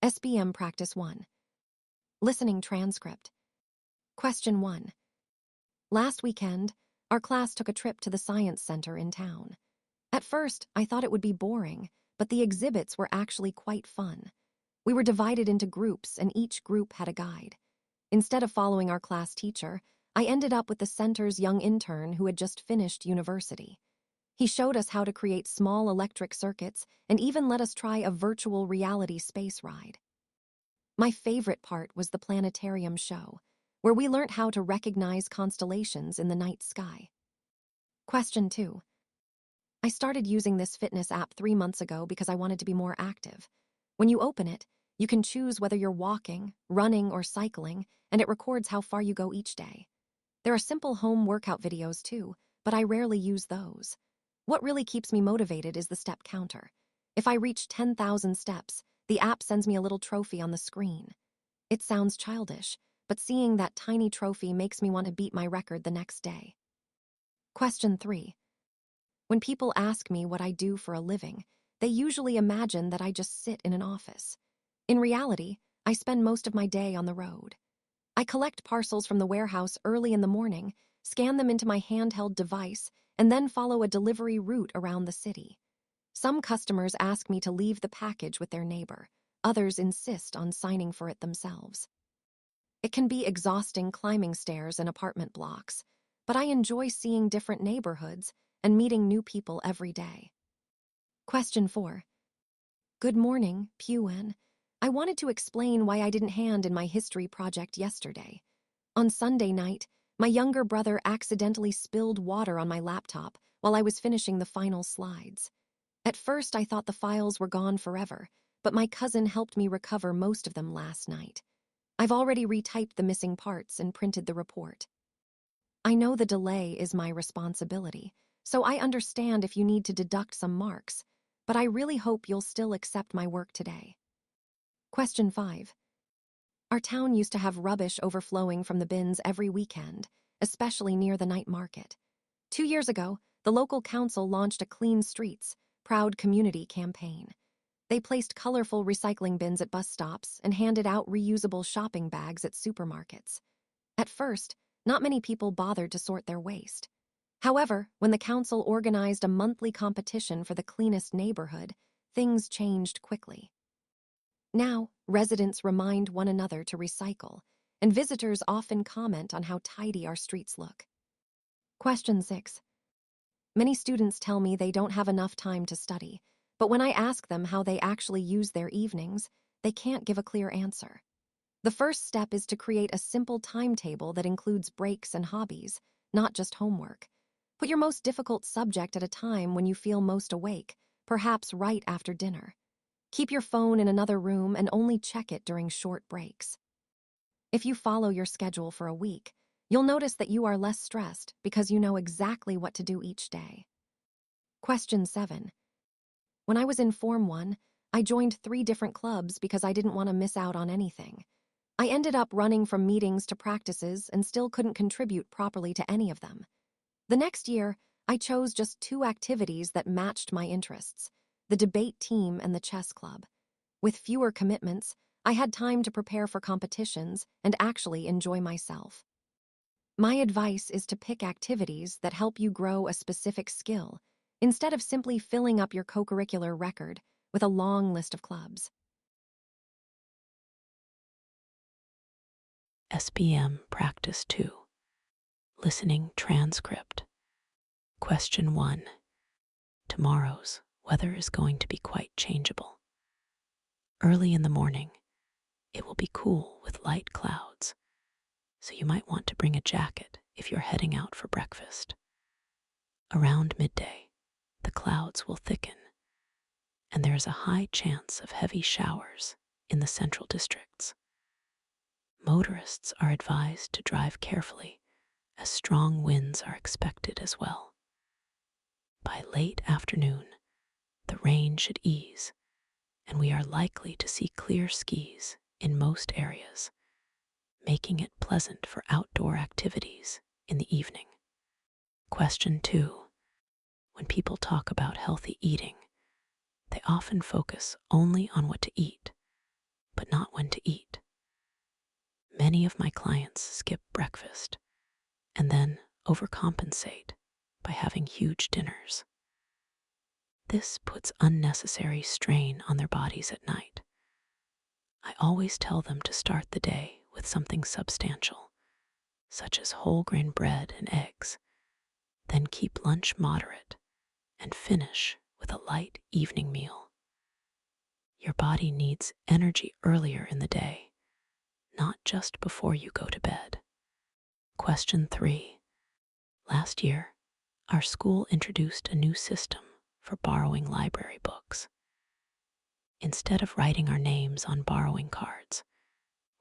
SPM Practice 1. Listening Transcript. Question 1. Last weekend, our class took a trip to the science center in town. At first, I thought it would be boring, but the exhibits were actually quite fun. We were divided into groups, and each group had a guide. Instead of following our class teacher, I ended up with the center's young intern who had just finished university. He showed us how to create small electric circuits and even let us try a virtual reality space ride. My favorite part was the planetarium show, where we learned how to recognize constellations in the night sky. Question 2. I started using this fitness app 3 months ago because I wanted to be more active. When you open it, you can choose whether you're walking, running, or cycling, and it records how far you go each day. There are simple home workout videos too, but I rarely use those. What really keeps me motivated is the step counter. If I reach 10,000 steps, the app sends me a little trophy on the screen. It sounds childish, but seeing that tiny trophy makes me want to beat my record the next day. Question 3. When people ask me what I do for a living, they usually imagine that I just sit in an office. In reality, I spend most of my day on the road. I collect parcels from the warehouse early in the morning, scan them into my handheld device, and then follow a delivery route around the city. Some customers ask me to leave the package with their neighbor. Others insist on signing for it themselves. It can be exhausting climbing stairs in apartment blocks, but I enjoy seeing different neighborhoods and meeting new people every day. Question 4. Good morning, Puen. I wanted to explain why I didn't hand in my history project yesterday. On Sunday night, my younger brother accidentally spilled water on my laptop while I was finishing the final slides. At first, I thought the files were gone forever, but my cousin helped me recover most of them last night. I've already retyped the missing parts and printed the report. I know the delay is my responsibility, so I understand if you need to deduct some marks, but I really hope you'll still accept my work today. Question 5. Our town used to have rubbish overflowing from the bins every weekend, especially near the night market. 2 years ago, the local council launched a Clean Streets, Proud Community campaign. They placed colorful recycling bins at bus stops and handed out reusable shopping bags at supermarkets. At first, not many people bothered to sort their waste. However, when the council organized a monthly competition for the cleanest neighborhood, things changed quickly. Now, residents remind one another to recycle, and visitors often comment on how tidy our streets look. Question 6. Many students tell me they don't have enough time to study, but when I ask them how they actually use their evenings, they can't give a clear answer. The first step is to create a simple timetable that includes breaks and hobbies, not just homework. Put your most difficult subject at a time when you feel most awake, perhaps right after dinner. Keep your phone in another room and only check it during short breaks. If you follow your schedule for a week, you'll notice that you are less stressed because you know exactly what to do each day. Question 7. When I was in Form 1, I joined 3 different clubs because I didn't want to miss out on anything. I ended up running from meetings to practices and still couldn't contribute properly to any of them. The next year, I chose just 2 activities that matched my interests: the debate team and the chess club. With fewer commitments, I had time to prepare for competitions and actually enjoy myself. My advice is to pick activities that help you grow a specific skill, instead of simply filling up your co-curricular record with a long list of clubs. SPM Practice 2. Listening Transcript. Question 1. Tomorrow's weather is going to be quite changeable. Early in the morning, it will be cool with light clouds, so you might want to bring a jacket if you're heading out for breakfast. Around midday, the clouds will thicken, and there is a high chance of heavy showers in the central districts. Motorists are advised to drive carefully, as strong winds are expected as well. By late afternoon, the rain should ease, and we are likely to see clear skies in most areas, making it pleasant for outdoor activities in the evening. Question 2. When people talk about healthy eating, they often focus only on what to eat, but not when to eat. Many of my clients skip breakfast and then overcompensate by having huge dinners. This puts unnecessary strain on their bodies at night. I always tell them to start the day with something substantial, such as whole grain bread and eggs, then keep lunch moderate and finish with a light evening meal. Your body needs energy earlier in the day, not just before you go to bed. Question 3. Last year, our school introduced a new system for borrowing library books. Instead of writing our names on borrowing cards,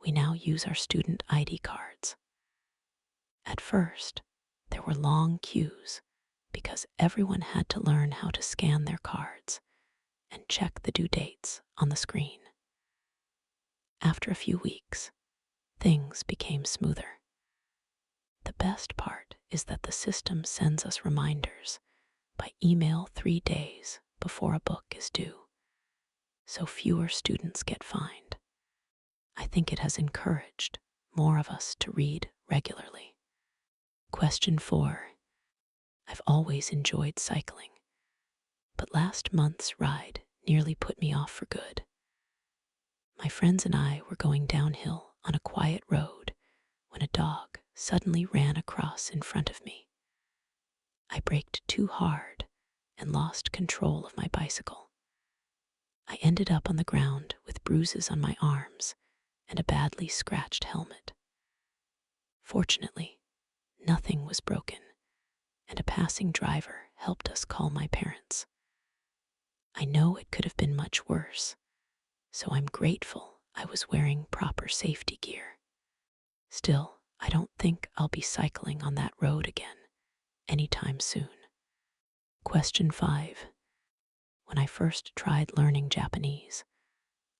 we now use our student ID cards. At first, there were long queues because everyone had to learn how to scan their cards and check the due dates on the screen. After a few weeks, things became smoother. The best part is that the system sends us reminders by email 3 days before a book is due, so fewer students get fined. I think it has encouraged more of us to read regularly. Question 4. I've always enjoyed cycling, but last month's ride nearly put me off for good. My friends and I were going downhill on a quiet road when a dog suddenly ran across in front of me. I braked too hard and lost control of my bicycle. I ended up on the ground with bruises on my arms and a badly scratched helmet. Fortunately, nothing was broken, and a passing driver helped us call my parents. I know it could have been much worse, so I'm grateful I was wearing proper safety gear. Still, I don't think I'll be cycling on that road again anytime soon. Question 5. When I first tried learning Japanese,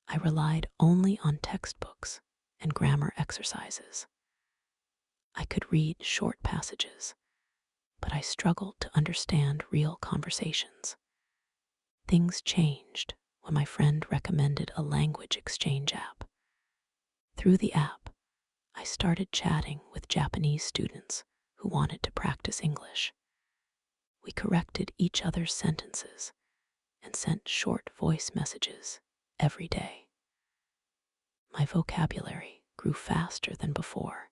I relied only on textbooks and grammar exercises. I could read short passages, but I struggled to understand real conversations. Things changed when my friend recommended a language exchange app. Through the app, I started chatting with Japanese students who wanted to practice English. We corrected each other's sentences and sent short voice messages every day. My vocabulary grew faster than before,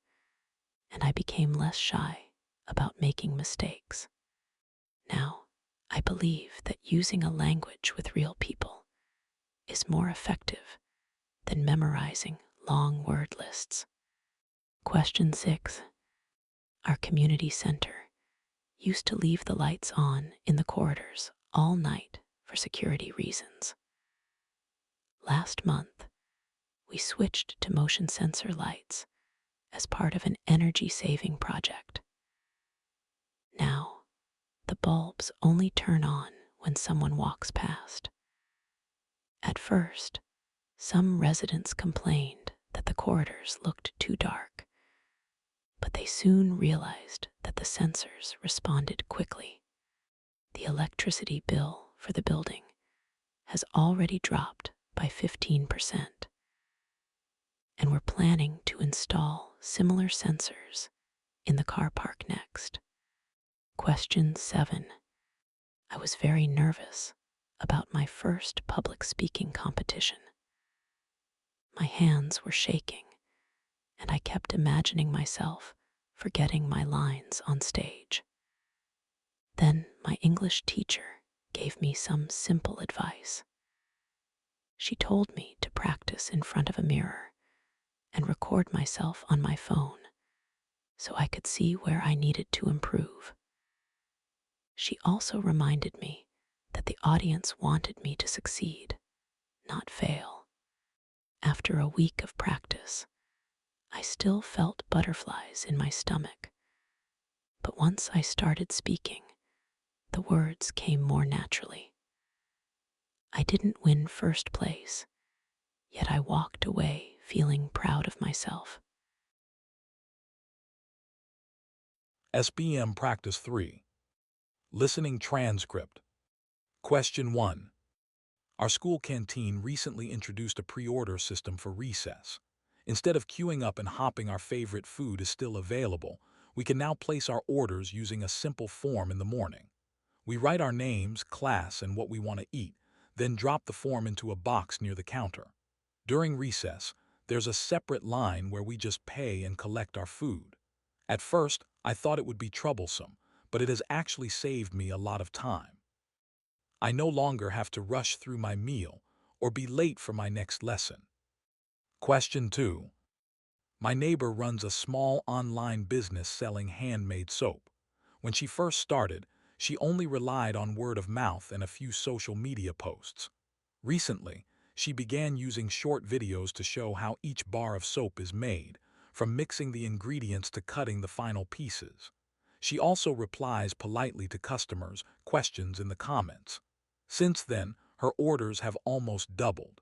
and I became less shy about making mistakes. Now, I believe that using a language with real people is more effective than memorizing long word lists. Question 6. Our community center used to leave the lights on in the corridors all night for security reasons. Last month, we switched to motion sensor lights as part of an energy-saving project. Now, the bulbs only turn on when someone walks past. At first, some residents complained that the corridors looked too dark, but they soon realized that the sensors responded quickly. The electricity bill for the building has already dropped by 15%, and we're planning to install similar sensors in the car park next. Question 7. I was very nervous about my first public speaking competition. My hands were shaking, and I kept imagining myself forgetting my lines on stage. Then my English teacher gave me some simple advice. She told me to practice in front of a mirror and record myself on my phone so I could see where I needed to improve. She also reminded me that the audience wanted me to succeed, not fail. After a week of practice, I still felt butterflies in my stomach, but once I started speaking, the words came more naturally. I didn't win first place, yet I walked away feeling proud of myself. SPM Practice 3. Listening Transcript. Question 1. Our school canteen recently introduced a pre-order system for recess. Instead of queuing up and hopping our favorite food is still available, we can now place our orders using a simple form in the morning. We write our names, class, and what we want to eat, then drop the form into a box near the counter. During recess, there's a separate line where we just pay and collect our food. At first, I thought it would be troublesome, but it has actually saved me a lot of time. I no longer have to rush through my meal or be late for my next lesson. Question 2. My neighbor runs a small online business selling handmade soap. When she first started, she only relied on word of mouth and a few social media posts. Recently, she began using short videos to show how each bar of soap is made, from mixing the ingredients to cutting the final pieces. She also replies politely to customers' questions in the comments. Since then, her orders have almost doubled.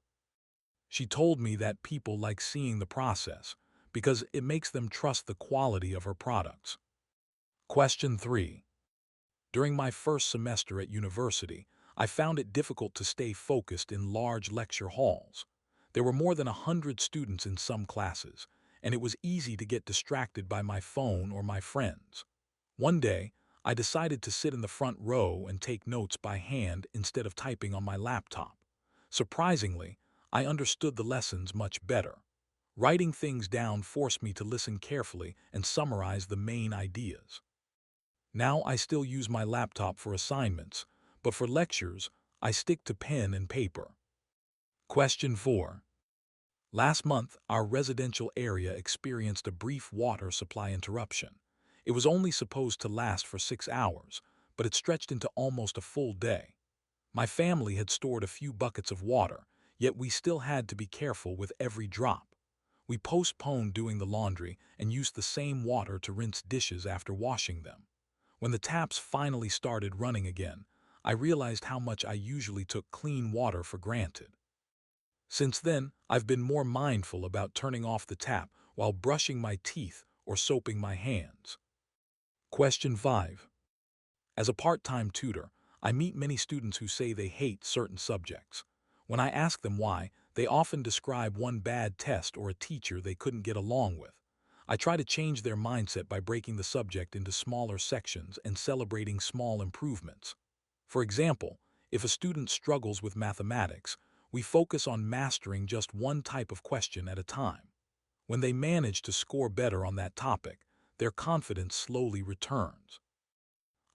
She told me that people like seeing the process because it makes them trust the quality of her products. Question 3. During my first semester at university, I found it difficult to stay focused in large lecture halls. There were more than 100 students in some classes, and it was easy to get distracted by my phone or my friends. One day, I decided to sit in the front row and take notes by hand instead of typing on my laptop. Surprisingly, I understood the lessons much better. Writing things down forced me to listen carefully and summarize the main ideas. Now I still use my laptop for assignments, but for lectures, I stick to pen and paper. Question 4. Last month, our residential area experienced a brief water supply interruption. It was only supposed to last for 6 hours, but it stretched into almost a full day. My family had stored a few buckets of water, yet we still had to be careful with every drop. We postponed doing the laundry and used the same water to rinse dishes after washing them. When the taps finally started running again, I realized how much I usually took clean water for granted. Since then, I've been more mindful about turning off the tap while brushing my teeth or soaping my hands. Question 5. As a part-time tutor, I meet many students who say they hate certain subjects. When I ask them why, they often describe one bad test or a teacher they couldn't get along with. I try to change their mindset by breaking the subject into smaller sections and celebrating small improvements. For example, if a student struggles with mathematics, we focus on mastering just one type of question at a time. When they manage to score better on that topic, their confidence slowly returns.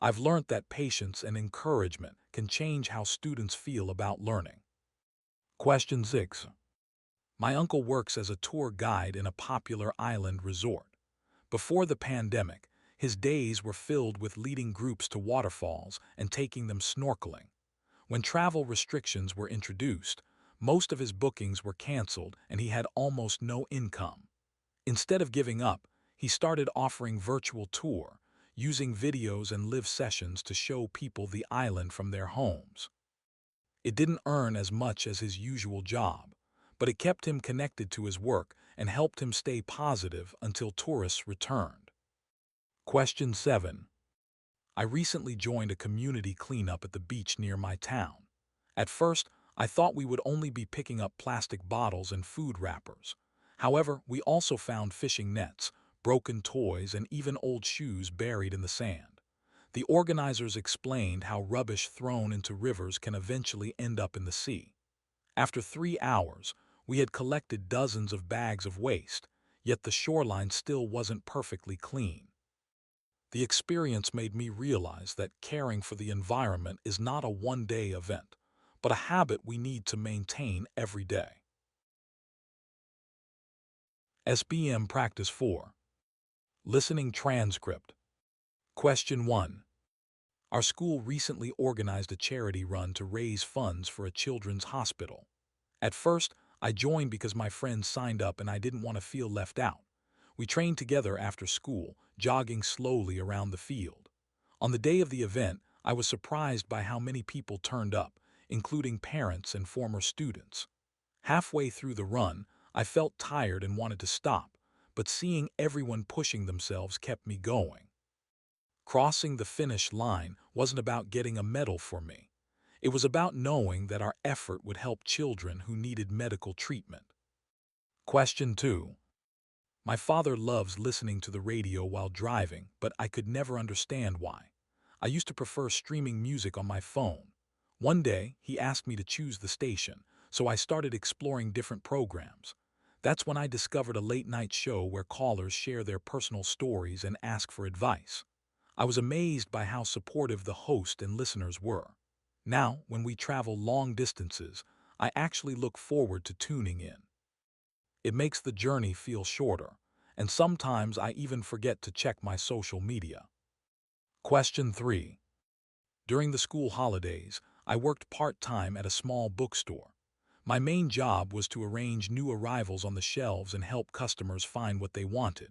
I've learned that patience and encouragement can change how students feel about learning. Question 6. My uncle works as a tour guide in a popular island resort. Before the pandemic, his days were filled with leading groups to waterfalls and taking them snorkeling. When travel restrictions were introduced, most of his bookings were canceled and he had almost no income. Instead of giving up, he started offering virtual tour, using videos and live sessions to show people the island from their homes. It didn't earn as much as his usual job, but it kept him connected to his work and helped him stay positive until tourists returned. Question 7. I recently joined a community cleanup at the beach near my town. At first, I thought we would only be picking up plastic bottles and food wrappers. However, we also found fishing nets, broken toys, and even old shoes buried in the sand. The organizers explained how rubbish thrown into rivers can eventually end up in the sea. After 3 hours, we had collected dozens of bags of waste, yet the shoreline still wasn't perfectly clean. The experience made me realize that caring for the environment is not a one-day event, but a habit we need to maintain every day. SPM Practice 4. Listening Transcript. Question 1. Our school recently organized a charity run to raise funds for a children's hospital. At first, I joined because my friends signed up and I didn't want to feel left out. We trained together after school, jogging slowly around the field. On the day of the event, I was surprised by how many people turned up, including parents and former students. Halfway through the run, I felt tired and wanted to stop, but seeing everyone pushing themselves kept me going. Crossing the finish line wasn't about getting a medal for me. It was about knowing that our effort would help children who needed medical treatment. Question 2. My father loves listening to the radio while driving, but I could never understand why. I used to prefer streaming music on my phone. One day, he asked me to choose the station, so I started exploring different programs. That's when I discovered a late-night show where callers share their personal stories and ask for advice. I was amazed by how supportive the host and listeners were. Now, when we travel long distances, I actually look forward to tuning in. It makes the journey feel shorter, and sometimes I even forget to check my social media. Question 3. During the school holidays, I worked part-time at a small bookstore. My main job was to arrange new arrivals on the shelves and help customers find what they wanted.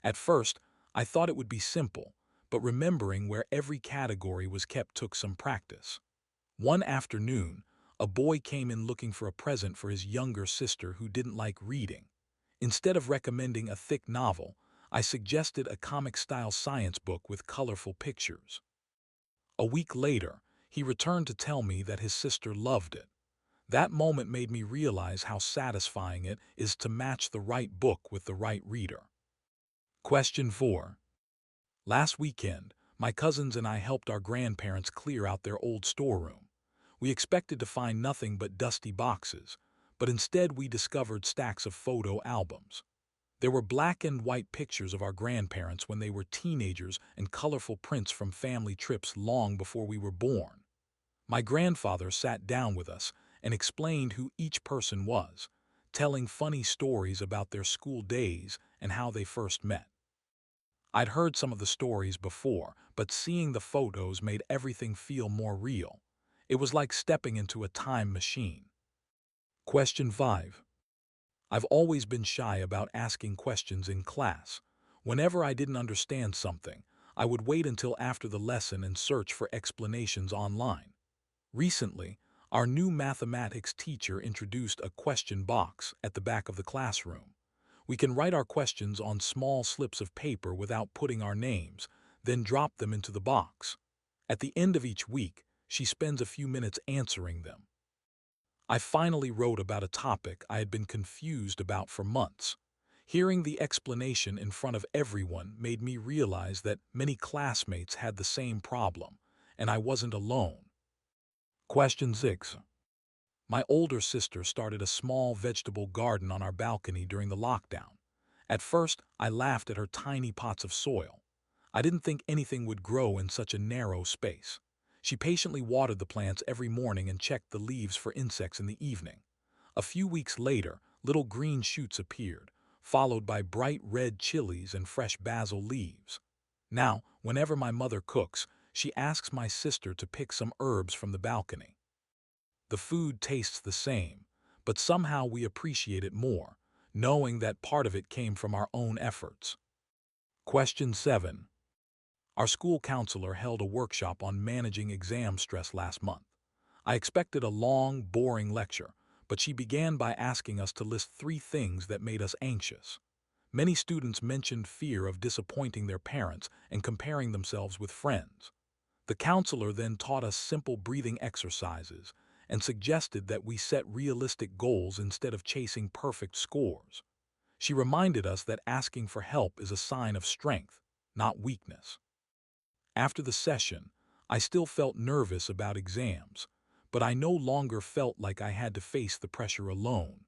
At first, I thought it would be simple, but remembering where every category was kept took some practice. One afternoon, a boy came in looking for a present for his younger sister who didn't like reading. Instead of recommending a thick novel, I suggested a comic-style science book with colorful pictures. A week later, he returned to tell me that his sister loved it. That moment made me realize how satisfying it is to match the right book with the right reader. Question 4. Last weekend, my cousins and I helped our grandparents clear out their old storeroom. We expected to find nothing but dusty boxes, but instead we discovered stacks of photo albums. There were black and white pictures of our grandparents when they were teenagers and colorful prints from family trips long before we were born. My grandfather sat down with us and explained who each person was, telling funny stories about their school days and how they first met. I'd heard some of the stories before, but seeing the photos made everything feel more real. It was like stepping into a time machine. Question 5. I've always been shy about asking questions in class. Whenever I didn't understand something, I would wait until after the lesson and search for explanations online. Recently, our new mathematics teacher introduced a question box at the back of the classroom. We can write our questions on small slips of paper without putting our names, then drop them into the box. At the end of each week, she spends a few minutes answering them. I finally wrote about a topic I had been confused about for months. Hearing the explanation in front of everyone made me realize that many classmates had the same problem, and I wasn't alone. Question 6. My older sister started a small vegetable garden on our balcony during the lockdown. At first, I laughed at her tiny pots of soil. I didn't think anything would grow in such a narrow space. She patiently watered the plants every morning and checked the leaves for insects in the evening. A few weeks later, little green shoots appeared, followed by bright red chilies and fresh basil leaves. Now, whenever my mother cooks, she asks my sister to pick some herbs from the balcony. The food tastes the same, but somehow we appreciate it more, knowing that part of it came from our own efforts. Question 7. Our school counselor held a workshop on managing exam stress last month. I expected a long, boring lecture, but she began by asking us to list 3 things that made us anxious. Many students mentioned fear of disappointing their parents and comparing themselves with friends. The counselor then taught us simple breathing exercises and suggested that we set realistic goals instead of chasing perfect scores. She reminded us that asking for help is a sign of strength, not weakness. After the session, I still felt nervous about exams, but I no longer felt like I had to face the pressure alone.